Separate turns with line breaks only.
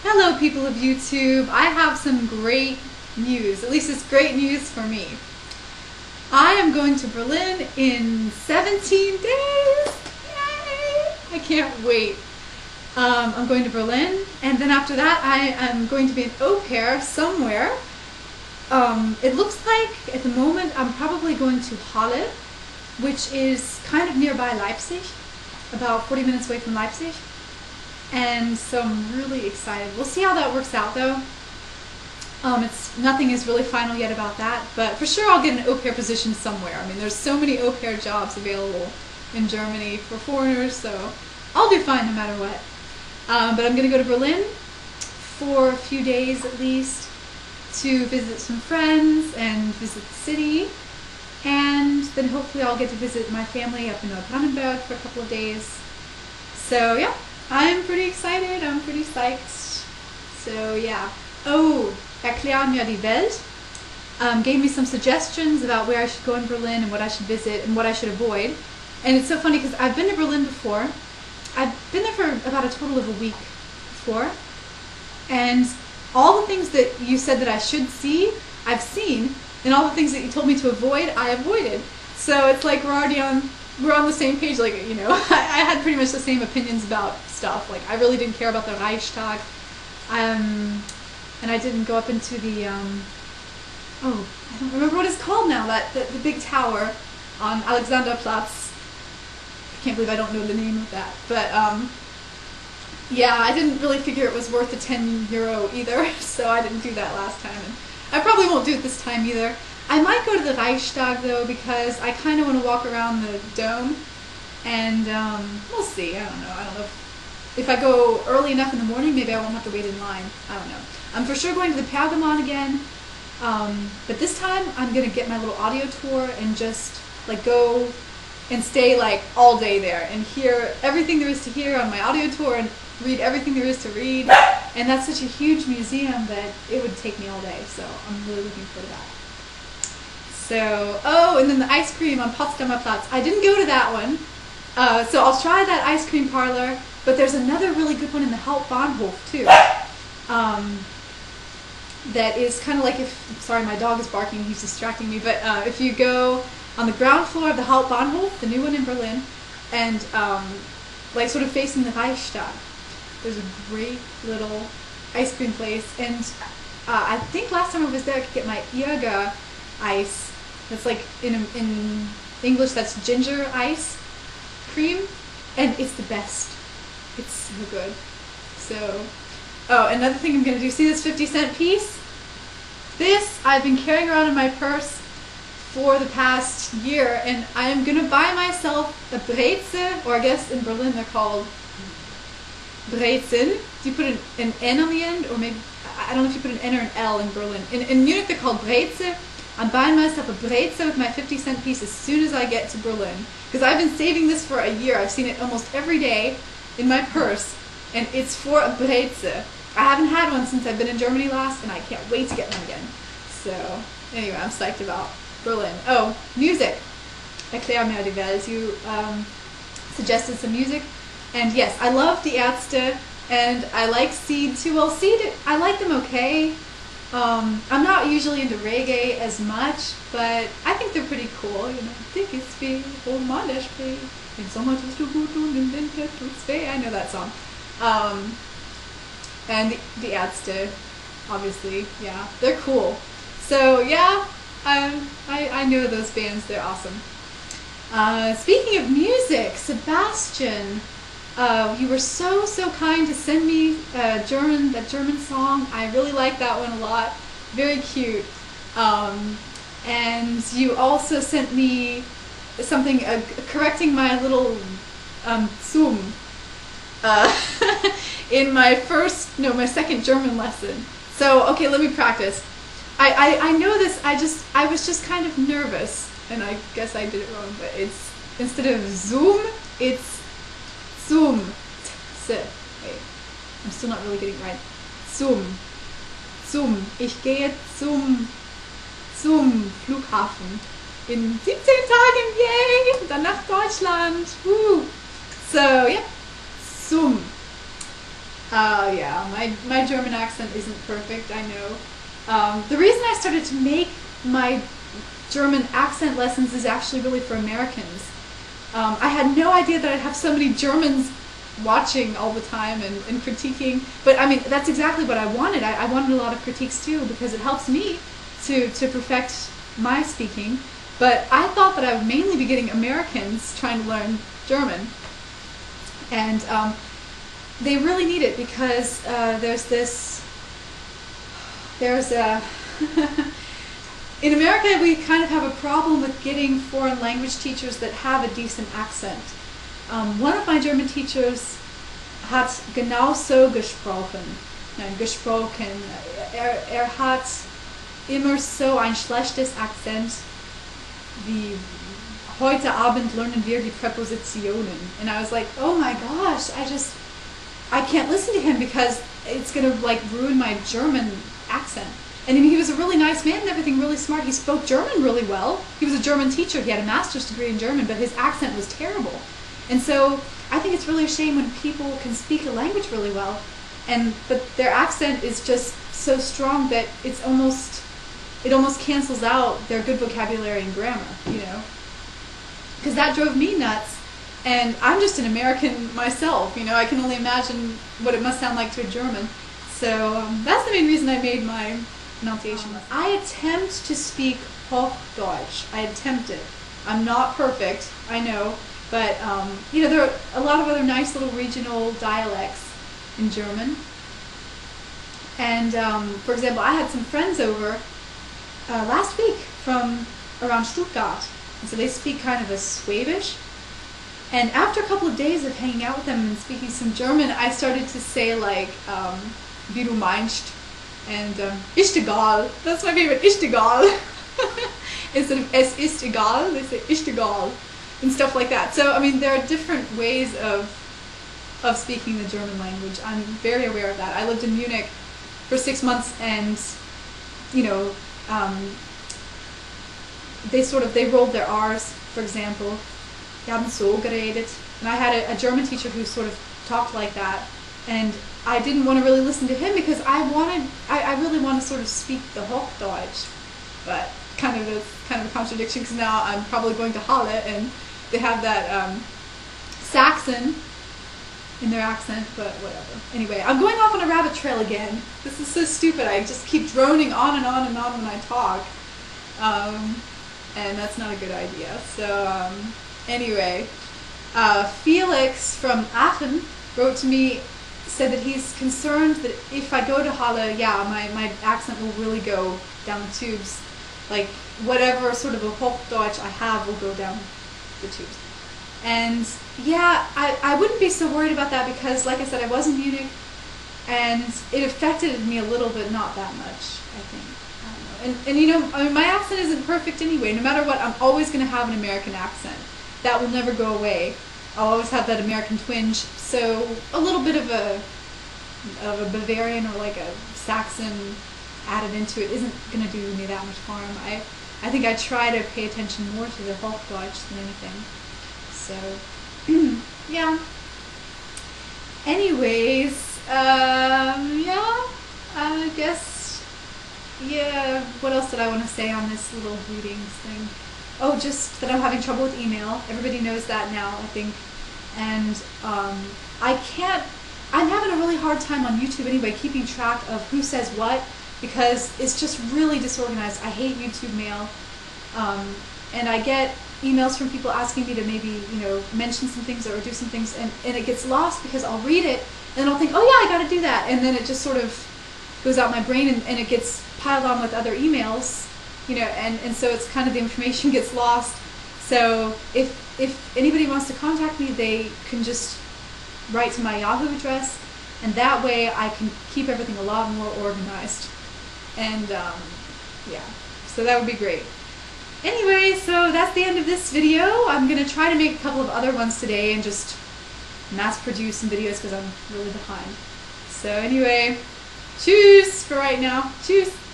Hello people of YouTube, I have some great news, at least it's great news for me. I am going to Berlin in 17 days! Yay! I can't wait. I'm going to Berlin, and then after that I am going to be an au pair somewhere. It looks like at the moment I'm probably going to Halle, which is kind of nearby Leipzig, about 40 minutes away from Leipzig. And so I'm really excited. We'll see how that works out though. Nothing is really final yet about that, but for sure I'll get an au pair position somewhere. I mean, there's so many au pair jobs available in Germany for foreigners, so I'll do fine no matter what. But I'm going to go to Berlin for a few days at least to visit some friends and visit the city, and then hopefully I'll get to visit my family up in Brandenburg for a couple of days. So yeah, I'm pretty excited, I'm pretty psyched. So yeah. Oh, Erklär mir die Welt gave me some suggestions about where I should go in Berlin and what I should visit and what I should avoid. And it's so funny because I've been to Berlin before. I've been there for about a total of a week before. And all the things that you said that I should see, I've seen. And all the things that you told me to avoid, I avoided. So it's like we're on the same page, like, you know. I had pretty much the same opinions about stuff. Like, I really didn't care about the Reichstag. And I didn't go up into the, oh, I don't remember what it's called now, the big tower on Alexanderplatz. I can't believe I don't know the name of that. But, yeah, I didn't really figure it was worth the €10 either, so I didn't do that last time. And I probably won't do it this time either. I might go to the Reichstag though, because I kind of want to walk around the dome, and we'll see. I don't know if I go early enough in the morning, maybe I won't have to wait in line. I don't know. I'm for sure going to the Pergamon again, but this time I'm gonna get my little audio tour and just like go and stay like all day there and hear everything there is to hear on my audio tour and read everything there is to read. And that's such a huge museum that it would take me all day, so I'm really looking forward to that. So, oh, and then the ice cream on Potsdamer Platz. I didn't go to that one, so I'll try that ice cream parlor, but there's another really good one in the Hauptbahnhof too. That is kind of like sorry, my dog is barking, he's distracting me, but if you go on the ground floor of the Hauptbahnhof, the new one in Berlin, and like sort of facing the Reichstag, there's a great little ice cream place, and I think last time I was there I could get my Irga ice. That's like, in English, that's ginger ice cream, and it's the best. It's so good. So, oh, another thing I'm going to do, see this 50-cent piece? This I've been carrying around in my purse for the past year, and I am going to buy myself a Breze, or I guess in Berlin they're called Brezen. Do you put an N on the end? Or maybe, I don't know if you put an N or an L in Berlin. In Munich they're called Breze. I'm buying myself a Breze with my 50-cent piece as soon as I get to Berlin. Because I've been saving this for a year. I've seen it almost every day in my purse. And it's for a Breze. I haven't had one since I've been in Germany last, and I can't wait to get one again. So, anyway, I'm psyched about Berlin. Oh, music. Erklär mir die Welt. You suggested some music. And yes, I love Die Ärzte, and I like Seed too. Well, Seed, I like them okay. I'm not usually into reggae as much, but I think they're pretty cool. You know, dick ist weh, oh Mann, der Spree, im Sommer tust du gut und im Winter tut's weh. I know that song. And the Ärzte, obviously, yeah, they're cool. So yeah, I know those bands. They're awesome. Speaking of music, Sebastian. You were so kind to send me that German song. I really like that one a lot. Very cute. And you also sent me something correcting my little Zoom in my second German lesson. So okay, let me practice. I know this. I was just kind of nervous, and I guess I did it wrong. But it's, instead of Zoom, it's Zoom. Wait, I'm still not really getting it right. Zoom. Ich gehe zum Flughafen in 17 Tagen. Yay! Dann nach Deutschland. Woo! So yeah, Zoom. Yeah, my German accent isn't perfect, I know. The reason I started to make my German accent lessons is actually really for Americans. I had no idea that I'd have so many Germans watching all the time and critiquing, but I mean, that's exactly what I wanted. I wanted a lot of critiques too, because it helps me to perfect my speaking, but I thought that I would mainly be getting Americans trying to learn German, and they really need it because there's a in America we kind of have a problem with getting foreign language teachers that have a decent accent. One of my German teachers hat genau so gesprochen. Nein, gesprochen. Hat immer so ein schlechtes Akzent wie heute Abend lernen wir die Präpositionen. And I was like, oh my gosh, I can't listen to him because it's going to like ruin my German accent. And I mean, he was a really nice man and everything, really smart. He spoke German really well. He was a German teacher. He had a master's degree in German, but his accent was terrible. And so I think it's really a shame when people can speak a language really well, but their accent is just so strong that it almost cancels out their good vocabulary and grammar, you know. Because that drove me nuts. And I'm just an American myself, you know. I can only imagine what it must sound like to a German. So that's the main reason I made my pronunciation. I attempt to speak Hochdeutsch. I attempt it. I'm not perfect, I know. But, you know, there are a lot of other nice little regional dialects in German. And, for example, I had some friends over last week from around Stuttgart. And so they speak kind of a Schwäbisch. And after a couple of days of hanging out with them and speaking some German, I started to say, like, wie du meinst, and ist egal. That's my favorite, ist egal. Instead of es ist egal, they say ist egal. And stuff like that. So, I mean, there are different ways of speaking the German language. I'm very aware of that. I lived in Munich for 6 months, and, you know, they rolled their R's, for example. Die haben so geredet. And I had a German teacher who sort of talked like that, and I didn't want to really listen to him because I really want to sort of speak the Hochdeutsch, but kind of a contradiction because now I'm probably going to Halle and they have that Saxon in their accent, but whatever. Anyway, I'm going off on a rabbit trail again. This is so stupid. I just keep droning on and on and on when I talk, and that's not a good idea. So anyway, Felix from Aachen wrote to me, said that he's concerned that if I go to Halle, yeah, my accent will really go down the tubes. Like, whatever sort of a Hochdeutsch I have will go down the tubes. And yeah, I wouldn't be so worried about that because, like I said, I was in Munich and it affected me a little bit, not that much, I think. I don't know. And you know, I mean, my accent isn't perfect anyway. No matter what, I'm always going to have an American accent. That will never go away. I'll always have that American twinge. So a little bit of a Bavarian or like a Saxon added into it isn't going to do me that much harm. I think I try to pay attention more to the Hochdeutsch than anything. So, yeah. Anyways, yeah, I guess, yeah, what else did I want to say on this little greetings thing? Oh, just that I'm having trouble with email. Everybody knows that now, I think. And I'm having a really hard time on YouTube anyway, keeping track of who says what, because it's just really disorganized. I hate YouTube mail. And I get emails from people asking me to maybe, you know, mention some things or do some things, and it gets lost because I'll read it and I'll think, oh yeah, I gotta do that, and then it just sort of goes out my brain and it gets piled on with other emails, you know, and so it's kind of the information gets lost. So if anybody wants to contact me, they can just write to my Yahoo address, and that way I can keep everything a lot more organized. And yeah, so that would be great. Anyway, so that's the end of this video. I'm going to try to make a couple of other ones today and just mass produce some videos because I'm really behind. So anyway, tschüss for right now. Tschüss.